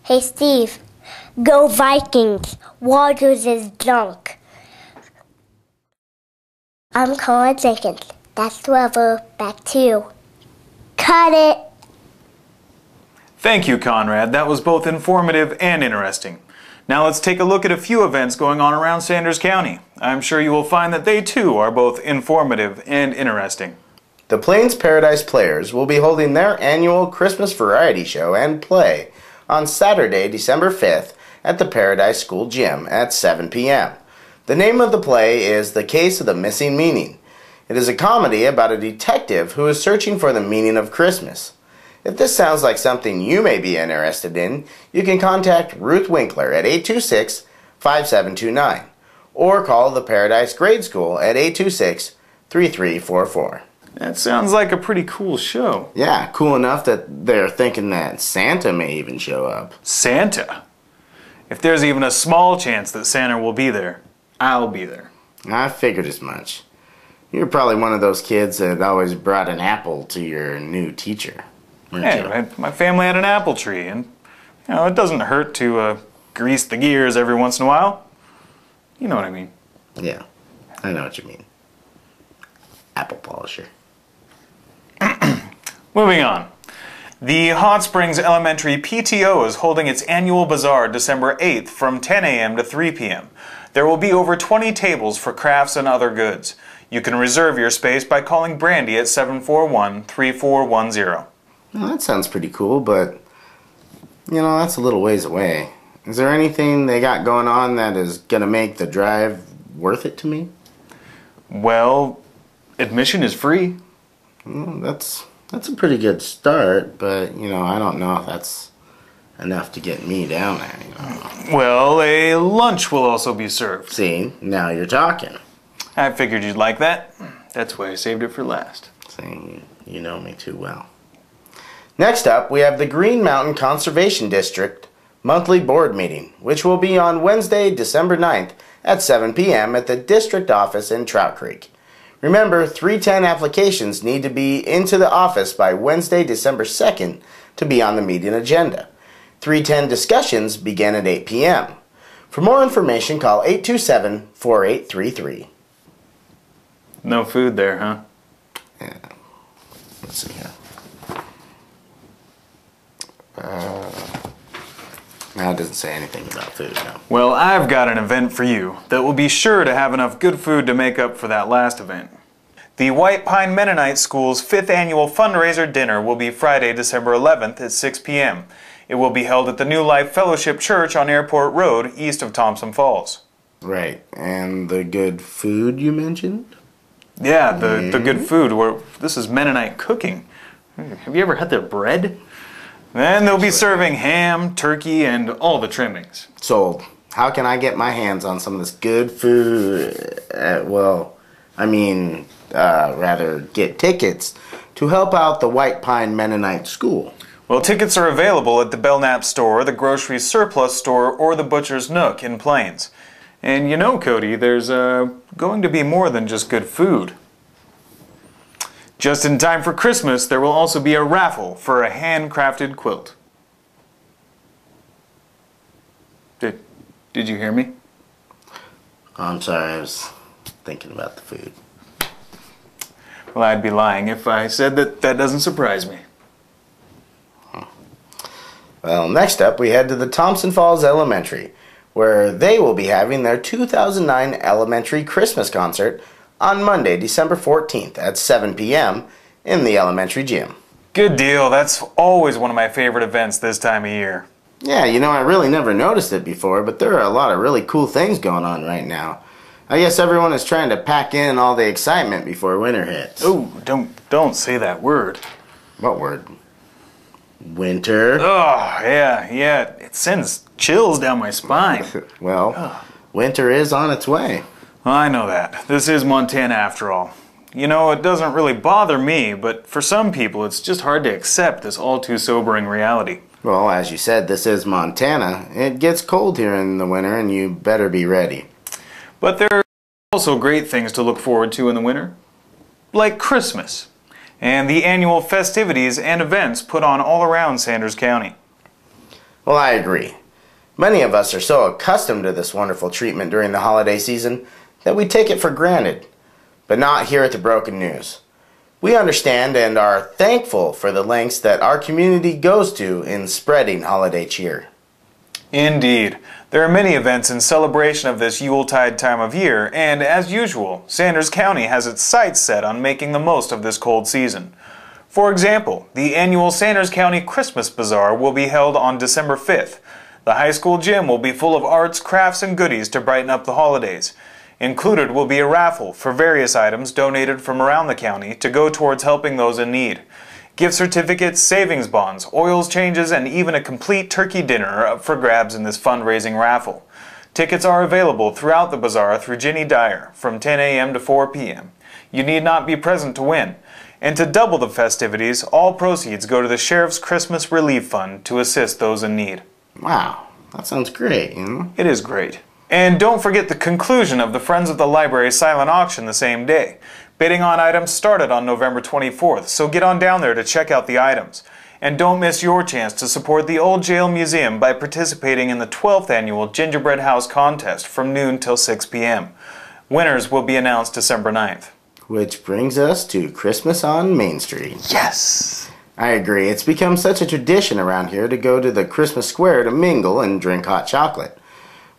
Hey Steve, go Vikings. Rogers is drunk. I'm Conrad Jenkins. That's the weather. Back to you. Cut it. Thank you, Conrad. That was both informative and interesting. Now let's take a look at a few events going on around Sanders County. I'm sure you will find that they too are both informative and interesting. The Plains Paradise Players will be holding their annual Christmas variety show and play on Saturday, December 5th at the Paradise School Gym at 7 p.m. The name of the play is The Case of the Missing Meaning. It is a comedy about a detective who is searching for the meaning of Christmas. If this sounds like something you may be interested in, you can contact Ruth Winkler at 826-5729 or call the Paradise Grade School at 826-3344. That sounds like a pretty cool show. Yeah, cool enough that they're thinking that Santa may even show up. Santa? If there's even a small chance that Santa will be there, I'll be there. I figured as much. You're probably one of those kids that always brought an apple to your new teacher. Hey, my family had an apple tree, and it doesn't hurt to grease the gears every once in a while. You know what I mean. Yeah, I know what you mean. Apple polisher. Moving on. The Hot Springs Elementary PTO is holding its annual bazaar December 8th from 10 a.m. to 3 p.m. There will be over 20 tables for crafts and other goods. You can reserve your space by calling Brandy at 741-3410. Well, that sounds pretty cool, but, that's a little ways away. Is there anything they got going on that is going to make the drive worth it to me? Well, admission is free. Well, that's a pretty good start, but, I don't know if that's enough to get me down there, Well, a lunch will also be served. See, now you're talking. I figured you'd like that. That's why I saved it for last. See, you know me too well. Next up, we have the Green Mountain Conservation District monthly board meeting, which will be on Wednesday, December 9th at 7 p.m. at the district office in Trout Creek. Remember, 310 applications need to be into the office by Wednesday, December 2nd to be on the meeting agenda. 310 discussions begin at 8 p.m. For more information, call 827-4833. No food there, huh? Yeah. Let's see here. Now it doesn't say anything about food, no. Well, I've got an event for you that will be sure to have enough good food to make up for that last event. The White Pine Mennonite School's 5th annual fundraiser dinner will be Friday, December 11th at 6 p.m. It will be held at the New Life Fellowship Church on Airport Road, east of Thompson Falls. Right, and the good food you mentioned? Yeah, the good food. This is Mennonite cooking. Have you ever had their bread? Then they'll be serving ham, turkey, and all the trimmings. Sold. How can I get my hands on some of this good food? Rather get tickets to help out the White Pine Mennonite School. Well, tickets are available at the Belknap store, the Grocery Surplus store, or the Butcher's Nook in Plains. And Cody, there's going to be more than just good food. Just in time for Christmas, there will also be a raffle for a handcrafted quilt. Did you hear me? Oh, I'm sorry, I was thinking about the food. Well, I'd be lying if I said that doesn't surprise me. Well, next up we head to the Thompson Falls Elementary, where they will be having their 2009 Elementary Christmas Concert on Monday, December 14th at 7 p.m. in the elementary gym. Good deal. That's always one of my favorite events this time of year. Yeah, I really never noticed it before, but there are a lot of really cool things going on right now. I guess everyone is trying to pack in all the excitement before winter hits. Oh, don't say that word. What word? Winter? Oh, yeah. It sends chills down my spine. Well, winter is on its way. I know that. This is Montana after all. It doesn't really bother me, but for some people it's just hard to accept this all too sobering reality. Well, as you said, this is Montana. It gets cold here in the winter and you better be ready. But there are also great things to look forward to in the winter. Like Christmas, and the annual festivities and events put on all around Sanders County. Well, I agree. Many of us are so accustomed to this wonderful treatment during the holiday season that we take it for granted. But not here at the Broken News. We understand and are thankful for the lengths that our community goes to in spreading holiday cheer. Indeed. There are many events in celebration of this Yuletide time of year, and as usual, Sanders County has its sights set on making the most of this cold season. For example, the annual Sanders County Christmas Bazaar will be held on December 5th. The high school gym will be full of arts, crafts, and goodies to brighten up the holidays. Included will be a raffle for various items donated from around the county to go towards helping those in need. Gift certificates, savings bonds, oils changes, and even a complete turkey dinner are up for grabs in this fundraising raffle. Tickets are available throughout the bazaar through Ginny Dyer from 10 a.m. to 4 p.m. You need not be present to win. And to double the festivities, all proceeds go to the Sheriff's Christmas Relief Fund to assist those in need. Wow, that sounds great, you know? It is great. And don't forget the conclusion of the Friends of the Library silent auction the same day. Bidding on items started on November 24th, so get on down there to check out the items. And don't miss your chance to support the Old Jail Museum by participating in the 12th annual Gingerbread House Contest from noon till 6 p.m. Winners will be announced December 9th. Which brings us to Christmas on Main Street. Yes! I agree. It's become such a tradition around here to go to the Christmas Square to mingle and drink hot chocolate.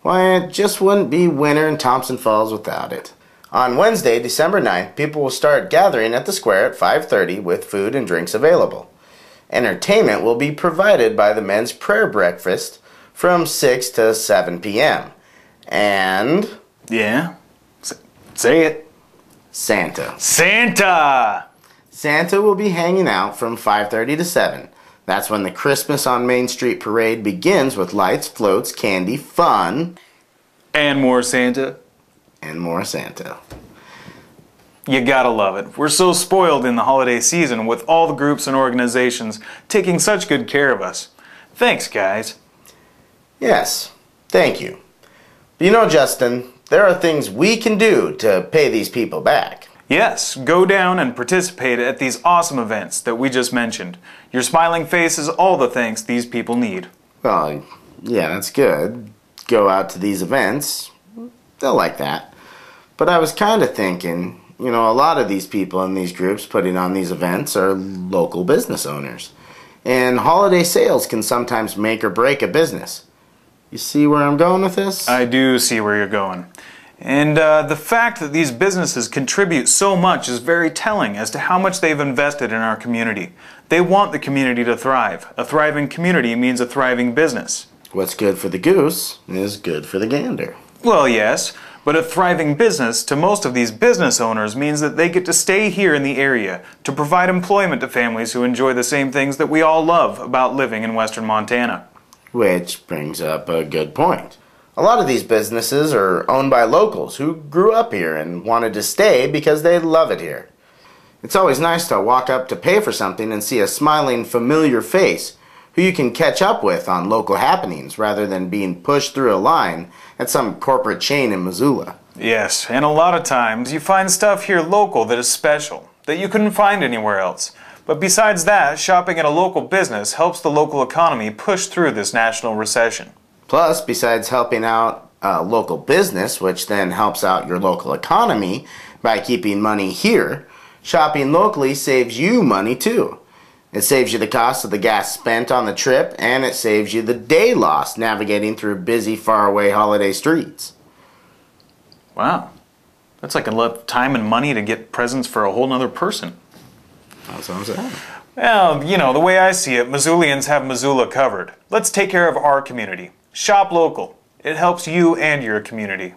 Why, it just wouldn't be winter in Thompson Falls without it. On Wednesday, December 9th, people will start gathering at the square at 5:30 with food and drinks available. Entertainment will be provided by the men's prayer breakfast from 6 to 7 p.m. And... Yeah? Say it. Santa. Santa! Santa will be hanging out from 5:30 to 7. That's when the Christmas on Main Street parade begins with lights, floats, candy, fun. And more Santa. And more Santa. You gotta love it. We're so spoiled in the holiday season with all the groups and organizations taking such good care of us. Thanks, guys. Yes, thank you. But you know, Justin, there are things we can do to pay these people back. Yes, go down and participate at these awesome events that we just mentioned. Your smiling face is all the thanks these people need. Well, yeah, that's good. Go out to these events. They'll like that. But I was kind of thinking, you know, a lot of these people in these groups putting on these events are local business owners. And holiday sales can sometimes make or break a business. You see where I'm going with this? I do see where you're going. And the fact that these businesses contribute so much is very telling as to how much they've invested in our community. They want the community to thrive. A thriving community means a thriving business. What's good for the goose is good for the gander. Well, yes, but a thriving business to most of these business owners means that they get to stay here in the area to provide employment to families who enjoy the same things that we all love about living in western Montana. Which brings up a good point. A lot of these businesses are owned by locals who grew up here and wanted to stay because they love it here. It's always nice to walk up to pay for something and see a smiling, familiar face who you can catch up with on local happenings rather than being pushed through a line at some corporate chain in Missoula. Yes, and a lot of times you find stuff here local that is special, that you couldn't find anywhere else. But besides that, shopping at a local business helps the local economy push through this national recession. Plus, besides helping out a local business, which then helps out your local economy by keeping money here, shopping locally saves you money too. It saves you the cost of the gas spent on the trip, and it saves you the day lost navigating through busy, faraway holiday streets. Wow. That's like enough time and money to get presents for a whole nother person. That's what I'm saying. Well, you know, the way I see it, Missoulians have Missoula covered. Let's take care of our community. Shop local. It helps you and your community.